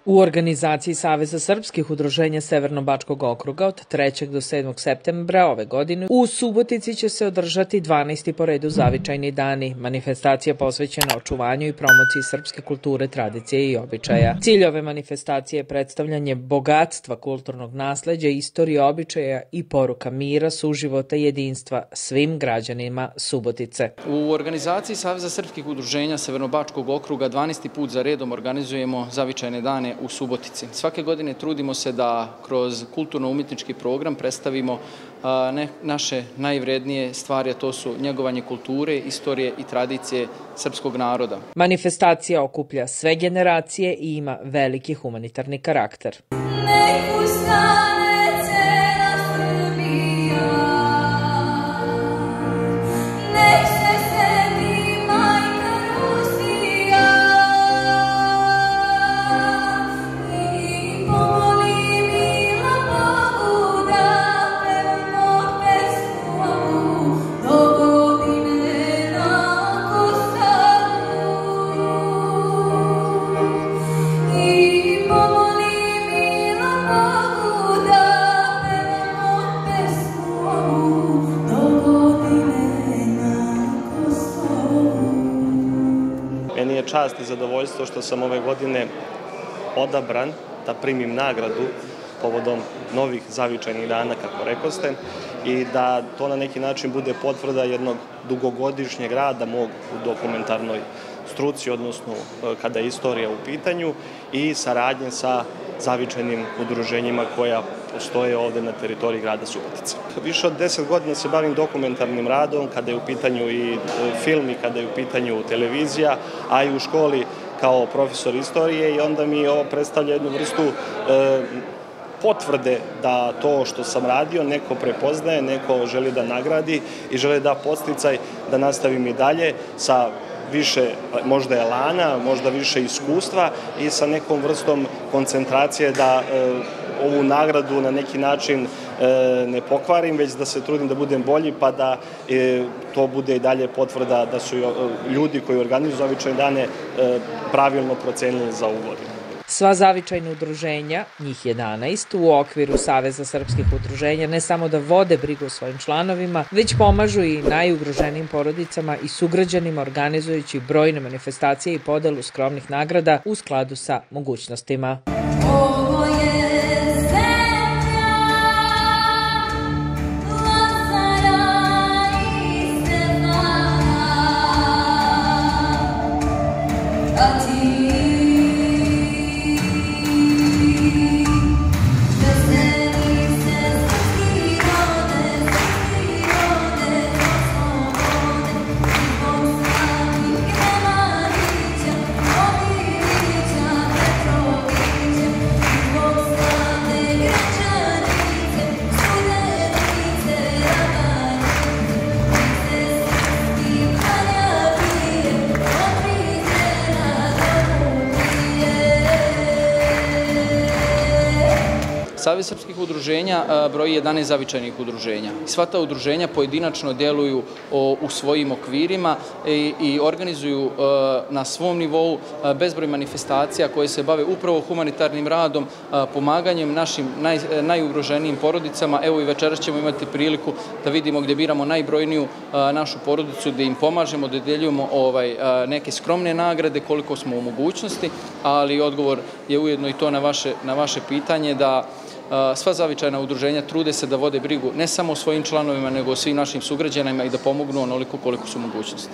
U organizaciji Saveza srpskih udruženja Severno-Bačkog okruga od 3. do 7. septembra ove godine u Subotici će se održati 12. po redu zavičajni dani. Manifestacija posvećena očuvanju i promociji srpske kulture, tradicije i običaja. Cilj ove manifestacije je predstavljanje bogatstva kulturnog nasleđa, istorije, običaja i poruka mira, suživota i jedinstva svim građanima Subotice. U organizaciji Saveza srpskih udruženja Severno-Bačkog okruga 12. put za redom organizujemo zavičajne dane u Subotici. Svake godine trudimo se da kroz kulturno-umjetnički program predstavimo naše najvrednije stvari, a to su njegovanje kulture, istorije i tradicije srpskog naroda. Manifestacija okuplja sve generacije i ima veliki humanitarni karakter. Meni je čast i zadovoljstvo što sam ove godine odabran da primim nagradu povodom novih zavičajnih dana, kako rekoste, i da to na neki način bude potvrda jednog dugogodišnjeg rada mog u dokumentarnoj struci, odnosno kada je istorija u pitanju, i saradnje sa zavičajnim udruženjima koja postoje ovde na teritoriji grada Subotice. Više od 10 godina se bavim dokumentarnim radom, kada je u pitanju i film i kada je u pitanju televizija, a i u školi kao profesor istorije, i onda mi ovo predstavlja jednu vrstu potvrde da to što sam radio neko prepoznaje, neko želi da nagradi i želi da podsticaj da nastavim i dalje sa više možda elana, možda više iskustva i sa nekom vrstom koncentracije da ovu nagradu na neki način ne pokvarim, već da se trudim da budem bolji, pa da to bude i dalje potvrda da su ljudi koji organizuju zavičajne dane pravilno procenili za ovu godinu. Sva zavičajna udruženja, njih 11, u okviru Saveza srpskih udruženja ne samo da vode brigu o svojim članovima, već pomažu i najugroženijim porodicama i sugrađanima organizujući brojne manifestacije i podelu skromnih nagrada u skladu sa mogućnostima. Savez srpskih udruženja broji 11 zavičajnih udruženja. Sva ta udruženja pojedinačno deluju u svojim okvirima i organizuju na svom nivou bezbroj manifestacija koje se bave upravo humanitarnim radom, pomaganjem našim najugroženijim porodicama. Evo i večeras ćemo imati priliku da vidimo gdje biramo najbrojniju našu porodicu, gdje im pomažemo, dodeljujemo neke skromne nagrade koliko smo u mogućnosti, ali odgovor je ujedno i to na vaše pitanje da sva zavičajna udruženja trude se da vode brigu ne samo o svojim članovima, nego o svim našim sugrađanima i da pomognu onoliko koliko su mogućnosti.